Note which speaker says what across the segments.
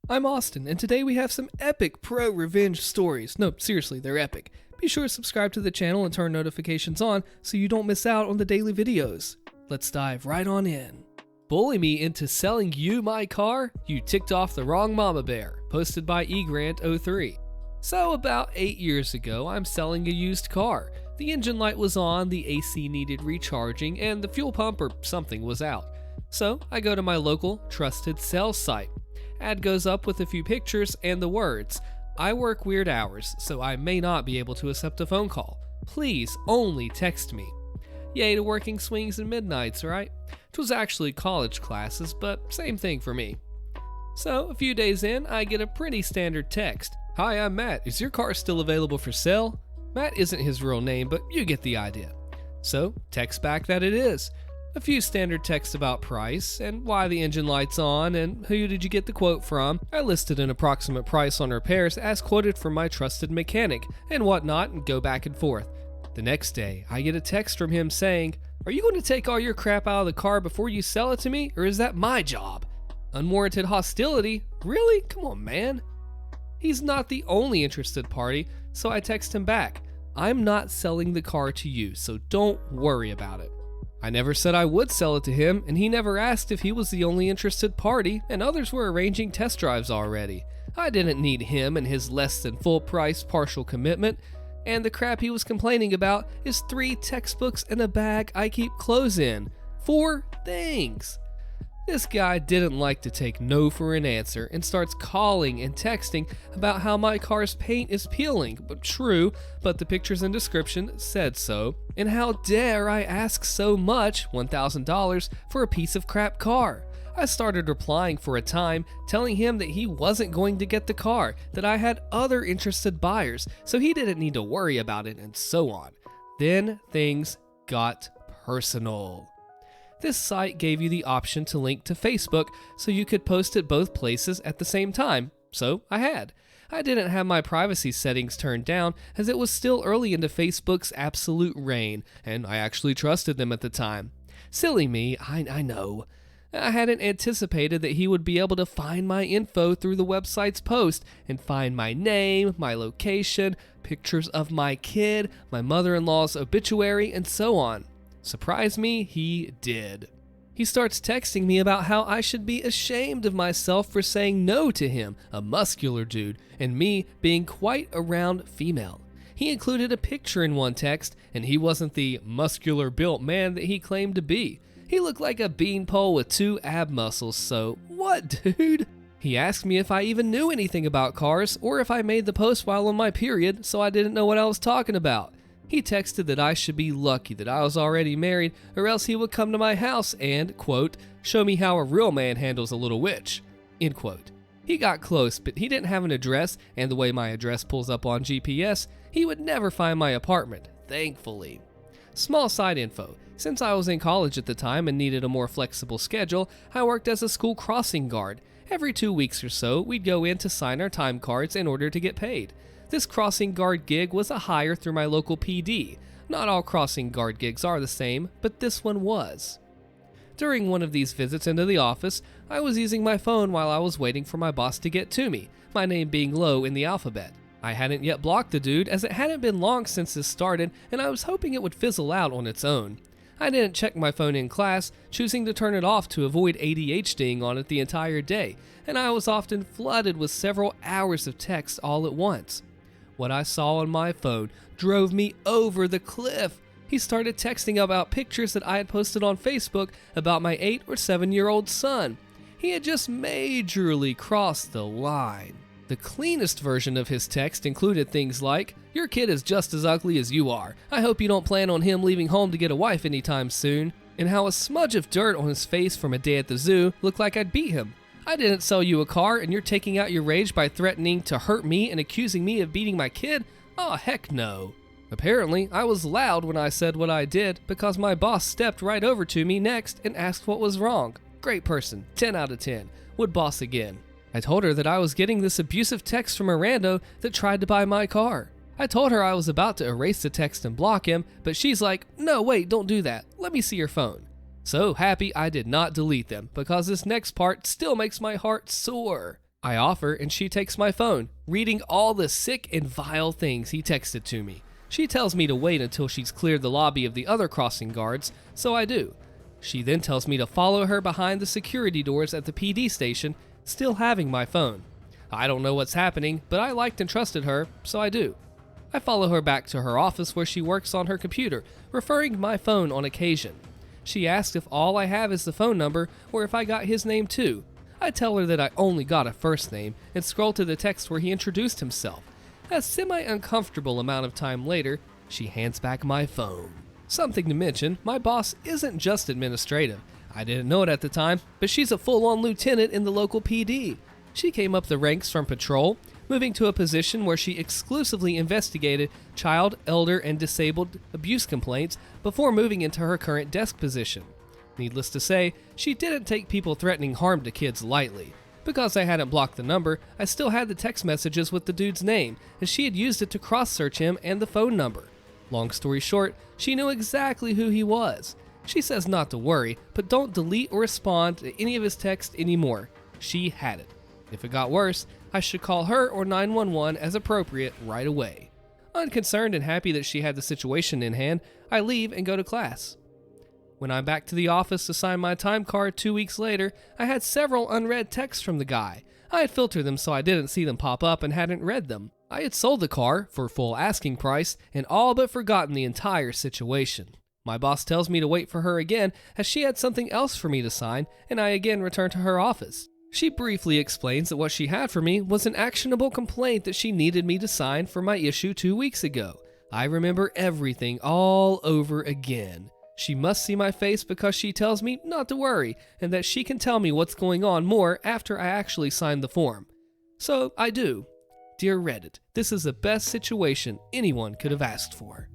Speaker 1: I'm Austin, and today we have some epic pro-revenge stories. No, seriously, they're epic. Be sure to subscribe to the channel and turn notifications on so you don't miss out on the daily videos. Let's dive right on in. Bully me into selling you my car? You ticked off the wrong mama bear. Posted by egrant03. So about 8 years ago, I'm selling a used car. The engine light was on, the AC needed recharging, and the fuel pump or something was out. So I go to my local trusted sales site. Ad goes up with a few pictures and the words, "I work weird hours, so I may not be able to accept a phone call. Please only text me." Yay to working swings and midnights, right? 'Twas actually college classes, but same thing for me. So a few days in, I get a pretty standard text. "Hi, I'm Matt. Is your car still available for sale?" Matt isn't his real name, but you get the idea. So text back that it is. A few standard texts about price, and why the engine light's on, and who did you get the quote from. I listed an approximate price on repairs as quoted from my trusted mechanic, and whatnot, and go back and forth. The next day, I get a text from him saying, "Are you going to take all your crap out of the car before you sell it to me, or is that my job?" Unwarranted hostility? Really? Come on, man. He's not the only interested party, so I text him back, "I'm not selling the car to you, so don't worry about it." I never said I would sell it to him, and he never asked if he was the only interested party, and others were arranging test drives already. I didn't need him and his less than full price partial commitment, and the crap he was complaining about is 3 textbooks and a bag I keep clothes in. 4 things. This guy didn't like to take no for an answer and starts calling and texting about how my car's paint is peeling, but true, but the pictures and description said so, and how dare I ask so much, $1,000, for a piece of crap car. I started replying for a time, telling him that he wasn't going to get the car, that I had other interested buyers, so he didn't need to worry about it, and so on. Then things got personal. This site gave you the option to link to Facebook so you could post at both places at the same time, so I had. I didn't have my privacy settings turned down as it was still early into Facebook's absolute reign, and I actually trusted them at the time. Silly me, I know. I hadn't anticipated that he would be able to find my info through the website's post and find my name, my location, pictures of my kid, my mother-in-law's obituary, and so on. Surprise me, he did. He starts texting me about how I should be ashamed of myself for saying no to him, a muscular dude, and me being quite a round female. He included a picture in one text, and he wasn't the muscular built man that he claimed to be. He looked like a beanpole with 2 ab muscles, so what, dude? He asked me if I even knew anything about cars, or if I made the post while on my period, so I didn't know what I was talking about. He texted that I should be lucky that I was already married, or else he would come to my house and, quote, "show me how a real man handles a little witch," end quote. He got close, but he didn't have an address, and the way my address pulls up on GPS, he would never find my apartment, thankfully. Small side info. Since I was in college at the time and needed a more flexible schedule, I worked as a school crossing guard. Every 2 weeks or so, we'd go in to sign our time cards in order to get paid. This crossing guard gig was a hire through my local PD. Not all crossing guard gigs are the same, but this one was. During one of these visits into the office, I was using my phone while I was waiting for my boss to get to me, my name being low in the alphabet. I hadn't yet blocked the dude as it hadn't been long since this started, and I was hoping it would fizzle out on its own. I didn't check my phone in class, choosing to turn it off to avoid ADHDing on it the entire day, and I was often flooded with several hours of text all at once. What I saw on my phone drove me over the cliff. He started texting about pictures that I had posted on Facebook about my 8 or 7-year-old son. He had just majorly crossed the line. The cleanest version of his text included things like, "Your kid is just as ugly as you are. I hope you don't plan on him leaving home to get a wife anytime soon," and how a smudge of dirt on his face from a day at the zoo looked like I'd beat him. "I didn't sell you a car, and you're taking out your rage by threatening to hurt me and accusing me of beating my kid? Oh, heck no." Apparently, I was loud when I said what I did because my boss stepped right over to me next and asked what was wrong. Great person, 10 out of 10. Would boss again. I told her that I was getting this abusive text from a rando that tried to buy my car. I told her I was about to erase the text and block him, but she's like, "No, wait, don't do that. Let me see your phone." So happy I did not delete them, because this next part still makes my heart sore. I offer and she takes my phone, reading all the sick and vile things he texted to me. She tells me to wait until she's cleared the lobby of the other crossing guards, so I do. She then tells me to follow her behind the security doors at the PD station, still having my phone. I don't know what's happening, but I liked and trusted her, so I do. I follow her back to her office where she works on her computer, referring to my phone on occasion. She asks if all I have is the phone number or if I got his name too. I tell her that I only got a first name and scroll to the text where he introduced himself. A semi-uncomfortable amount of time later, she hands back my phone. Something to mention, my boss isn't just administrative. I didn't know it at the time, but she's a full-on lieutenant in the local PD. She came up the ranks from patrol, moving to a position where she exclusively investigated child, elder, and disabled abuse complaints before moving into her current desk position. Needless to say, she didn't take people threatening harm to kids lightly. Because I hadn't blocked the number, I still had the text messages with the dude's name, and she had used it to cross-search him and the phone number. Long story short, she knew exactly who he was. She says not to worry, but don't delete or respond to any of his texts anymore. She had it. If it got worse, I should call her or 911 as appropriate right away. Unconcerned and happy that she had the situation in hand, I leave and go to class. When I'm back to the office to sign my time card 2 weeks later, I had several unread texts from the guy. I had filtered them so I didn't see them pop up and hadn't read them. I had sold the car for full asking price and all but forgotten the entire situation. My boss tells me to wait for her again as she had something else for me to sign, and I again return to her office. She briefly explains that what she had for me was an actionable complaint that she needed me to sign for my issue 2 weeks ago. I remember everything all over again. She must see my face because she tells me not to worry and that she can tell me what's going on more after I actually sign the form. So I do. Dear Reddit, this is the best situation anyone could have asked for.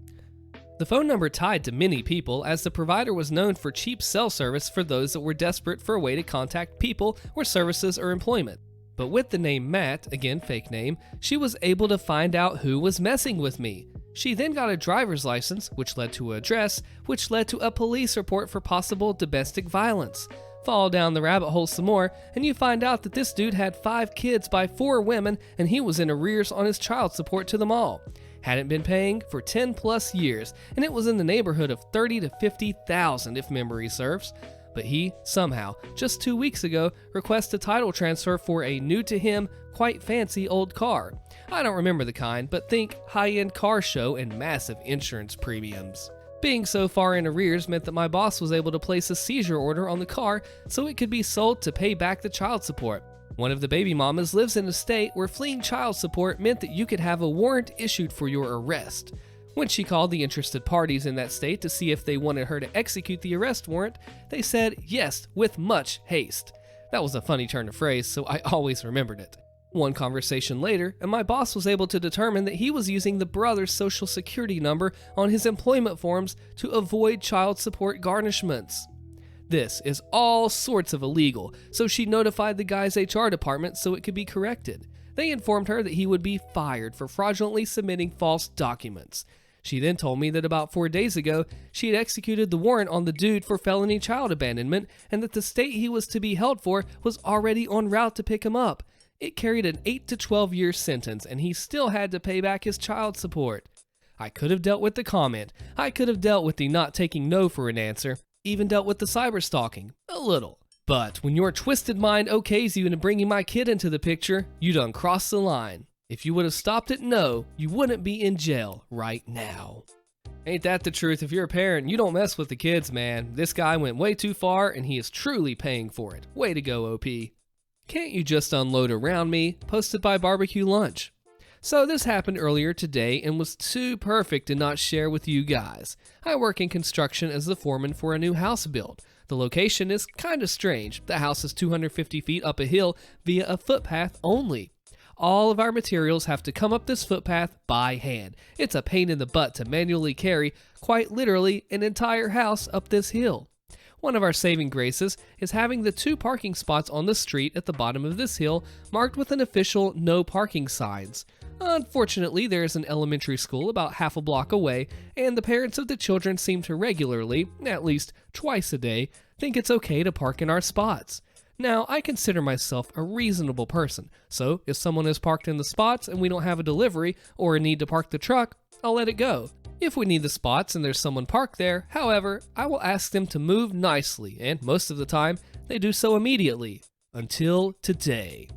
Speaker 1: The phone number tied to many people as the provider was known for cheap cell service for those that were desperate for a way to contact people or services or employment. But with the name Matt, again fake name, she was able to find out who was messing with me. She then got a driver's license, which led to an address, which led to a police report for possible domestic violence. Follow down the rabbit hole some more, and you find out that this dude had 5 kids by 4 women, and he was in arrears on his child support to them all. Hadn't been paying for 10 plus years, and it was in the neighborhood of $30,000 to $50,000 if memory serves. But he, somehow, just 2 weeks ago, requested a title transfer for a new to him, quite fancy old car. I don't remember the kind, but think high-end car show and massive insurance premiums. Being so far in arrears meant that my boss was able to place a seizure order on the car so it could be sold to pay back the child support. One of the baby mamas lives in a state where fleeing child support meant that you could have a warrant issued for your arrest. When she called the interested parties in that state to see if they wanted her to execute the arrest warrant, they said yes, with much haste. That was a funny turn of phrase, so I always remembered it. One conversation later, and my boss was able to determine that he was using the brother's social security number on his employment forms to avoid child support garnishments. This is all sorts of illegal, so she notified the guy's HR department so it could be corrected. They informed her that he would be fired for fraudulently submitting false documents. She then told me that about 4 days ago, she had executed the warrant on the dude for felony child abandonment and that the state he was to be held for was already en route to pick him up. It carried an 8 to 12 year sentence and he still had to pay back his child support. I could have dealt with the comment. I could have dealt with the not taking no for an answer. Even dealt with the cyber stalking. A little. But when your twisted mind okays you into bringing my kid into the picture, you done crossed the line. If you would have stopped at no, you wouldn't be in jail right now. Ain't that the truth? If you're a parent, you don't mess with the kids, man. This guy went way too far and he is truly paying for it. Way to go, OP. Can't you just unload around me? Posted by Barbecue Lunch. So this happened earlier today and was too perfect to not share with you guys. I work in construction as the foreman for a new house build. The location is kinda strange. The house is 250 feet up a hill via a footpath only. All of our materials have to come up this footpath by hand. It's a pain in the butt to manually carry, quite literally, an entire house up this hill. One of our saving graces is having the 2 parking spots on the street at the bottom of this hill marked with an official no parking signs. Unfortunately, there is an elementary school about half a block away, and the parents of the children seem to regularly, at least twice a day, think it's okay to park in our spots. Now, I consider myself a reasonable person, so if someone is parked in the spots and we don't have a delivery or a need to park the truck, I'll let it go. If we need the spots and there's someone parked there, however, I will ask them to move nicely, and most of the time, they do so immediately. Until today.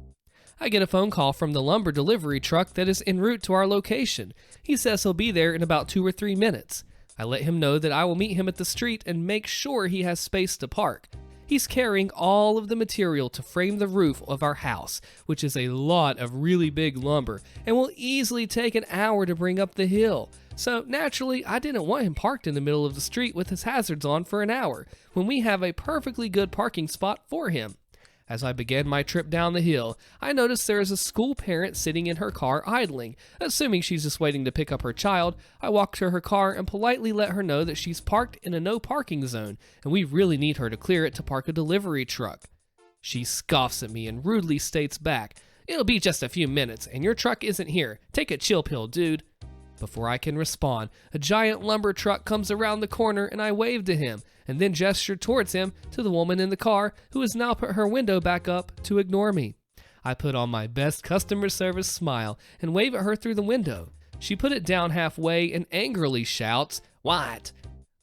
Speaker 1: I get a phone call from the lumber delivery truck that is en route to our location. He says he'll be there in about 2 or 3 minutes. I let him know that I will meet him at the street and make sure he has space to park. He's carrying all of the material to frame the roof of our house, which is a lot of really big lumber, and will easily take an hour to bring up the hill. So naturally, I didn't want him parked in the middle of the street with his hazards on for an hour, when we have a perfectly good parking spot for him. As I began my trip down the hill, I noticed there is a school parent sitting in her car idling. Assuming she's just waiting to pick up her child, I walk to her car and politely let her know that she's parked in a no parking zone, and we really need her to clear it to park a delivery truck. She scoffs at me and rudely states back, "It'll be just a few minutes, and your truck isn't here. Take a chill pill, dude." Before I can respond, a giant lumber truck comes around the corner and I wave to him, and then gesture towards him to the woman in the car, who has now put her window back up to ignore me. I put on my best customer service smile and wave at her through the window. She put it down halfway and angrily shouts, "What?"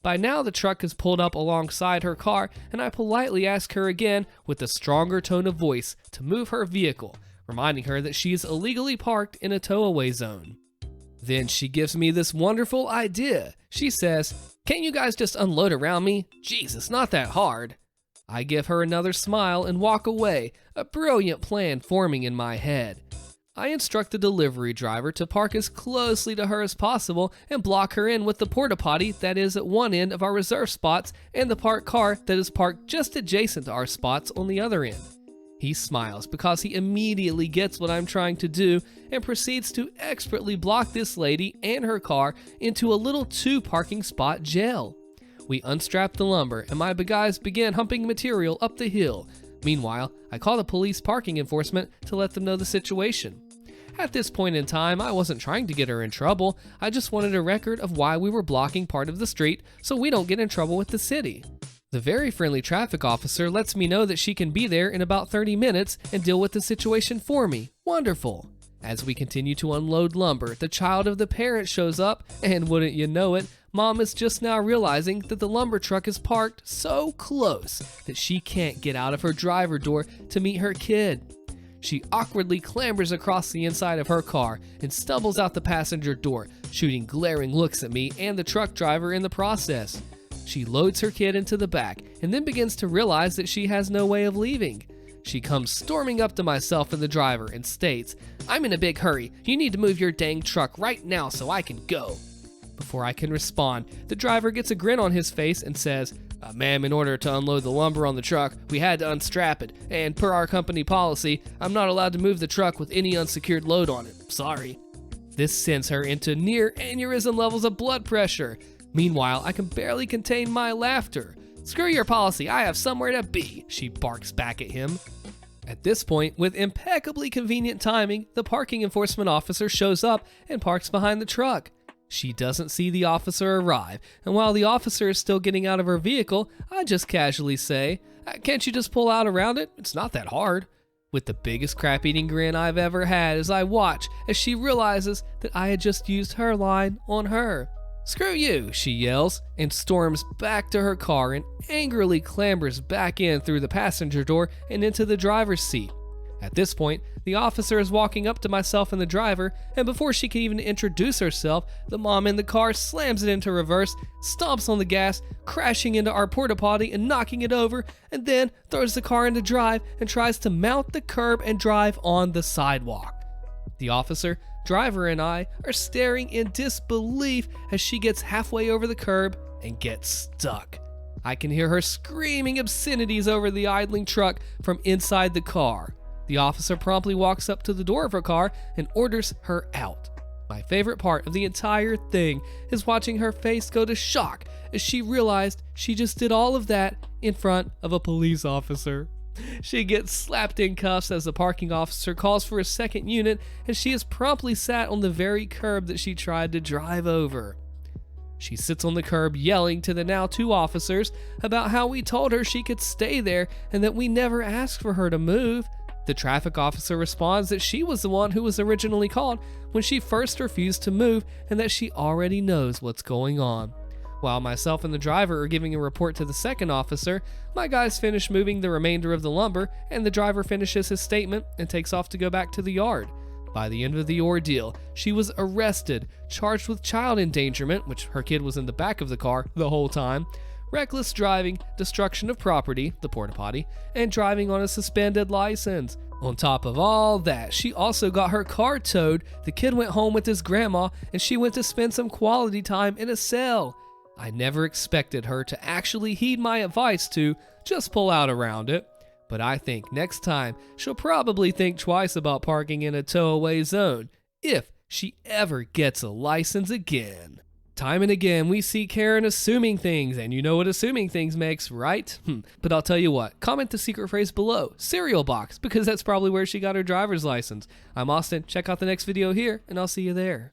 Speaker 1: By now the truck has pulled up alongside her car, and I politely ask her again with a stronger tone of voice to move her vehicle, reminding her that she is illegally parked in a tow-away zone. Then she gives me this wonderful idea. She says, "Can't you guys just unload around me? Jeez, it's not that hard." I give her another smile and walk away, a brilliant plan forming in my head. I instruct the delivery driver to park as closely to her as possible and block her in with the porta potty that is at one end of our reserve spots and the parked car that is parked just adjacent to our spots on the other end. He smiles because he immediately gets what I'm trying to do and proceeds to expertly block this lady and her car into a little 2 parking spot jail. We unstrap the lumber and my guys begin humping material up the hill. Meanwhile, I call the police parking enforcement to let them know the situation. At this point in time, I wasn't trying to get her in trouble. I just wanted a record of why we were blocking part of the street so we don't get in trouble with the city. The very friendly traffic officer lets me know that she can be there in about 30 minutes and deal with the situation for me. Wonderful. As we continue to unload lumber, the child of the parent shows up, and wouldn't you know it, Mom is just now realizing that the lumber truck is parked so close that she can't get out of her driver door to meet her kid. She awkwardly clambers across the inside of her car and stumbles out the passenger door, shooting glaring looks at me and the truck driver in the process. She loads her kid into the back and then begins to realize that she has no way of leaving. She comes storming up to myself and the driver and states, "I'm in a big hurry. You need to move your dang truck right now so I can go." Before I can respond, the driver gets a grin on his face and says, "Ma'am, in order to unload the lumber on the truck, we had to unstrap it, and per our company policy, I'm not allowed to move the truck with any unsecured load on it. Sorry." This sends her into near aneurysm levels of blood pressure. Meanwhile, I can barely contain my laughter. "Screw your policy, I have somewhere to be," she barks back at him. At this point, with impeccably convenient timing, the parking enforcement officer shows up and parks behind the truck. She doesn't see the officer arrive, and while the officer is still getting out of her vehicle, I just casually say, "Can't you just pull out around it? It's not that hard." With the biggest crap-eating grin I've ever had as I watch as she realizes that I had just used her line on her. "Screw you," she yells, and storms back to her car and angrily clambers back in through the passenger door and into the driver's seat. At this point, the officer is walking up to myself and the driver, and before she can even introduce herself, the mom in the car slams it into reverse, stomps on the gas, crashing into our porta potty and knocking it over, and then throws the car into drive and tries to mount the curb and drive on the sidewalk. The officer, driver, and I are staring in disbelief as she gets halfway over the curb and gets stuck. I can hear her screaming obscenities over the idling truck from inside the car. The officer promptly walks up to the door of her car and orders her out. My favorite part of the entire thing is watching her face go to shock as she realized she just did all of that in front of a police officer. She gets slapped in cuffs as the parking officer calls for a second unit, and she is promptly sat on the very curb that she tried to drive over. She sits on the curb yelling to the now 2 officers about how we told her she could stay there and that we never asked for her to move. The traffic officer responds that she was the one who was originally called when she first refused to move and that she already knows what's going on. While myself and the driver are giving a report to the second officer, my guys finish moving the remainder of the lumber and the driver finishes his statement and takes off to go back to the yard. By the end of the ordeal, she was arrested, charged with child endangerment, which her kid was in the back of the car the whole time, reckless driving, destruction of property, the porta potty, and driving on a suspended license. On top of all that, she also got her car towed, the kid went home with his grandma, and she went to spend some quality time in a cell. I never expected her to actually heed my advice to just pull out around it. But I think next time she'll probably think twice about parking in a tow-away zone, if she ever gets a license again. Time and again, we see Karen assuming things, and you know what assuming things makes, right? But I'll tell you what, comment the secret phrase below, cereal box, because that's probably where she got her driver's license. I'm Austin, check out the next video here, and I'll see you there.